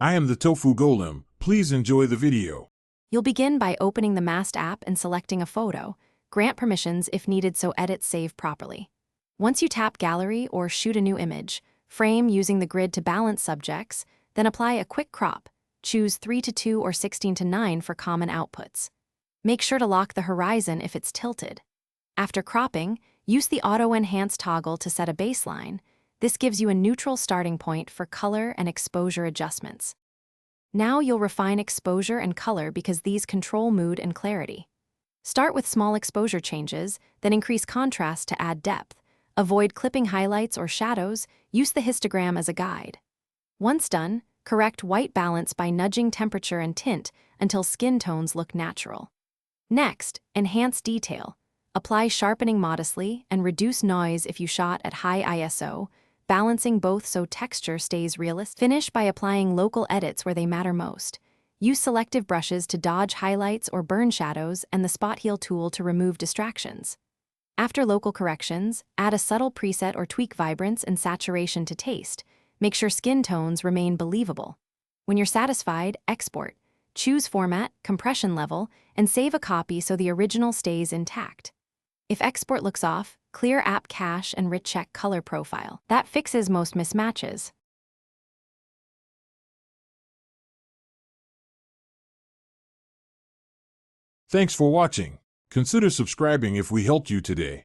I am the Tofu Golem. Please enjoy the video. You'll begin by opening the Mast app and selecting a photo. Grant permissions if needed so edits save properly. Once you tap Gallery or shoot a new image, frame using the grid to balance subjects, then apply a quick crop. Choose 3:2 or 16:9 for common outputs. Make sure to lock the horizon if it's tilted. After cropping, use the Auto Enhance toggle to set a baseline. This gives you a neutral starting point for color and exposure adjustments. Now you'll refine exposure and color because these control mood and clarity. Start with small exposure changes, then increase contrast to add depth. Avoid clipping highlights or shadows, use the histogram as a guide. Once done, correct white balance by nudging temperature and tint until skin tones look natural. Next, enhance detail. Apply sharpening modestly and reduce noise if you shot at high ISO, balancing both so texture stays realistic. Finish by applying local edits where they matter most. Use selective brushes to dodge highlights or burn shadows and the Spot Heal tool to remove distractions. After local corrections, add a subtle preset or tweak vibrance and saturation to taste. Make sure skin tones remain believable. When you're satisfied, export. Choose format, compression level, and save a copy so the original stays intact. If export looks off, clear app cache and recheck color profile. That fixes most mismatches. Thanks for watching. Consider subscribing if we helped you today.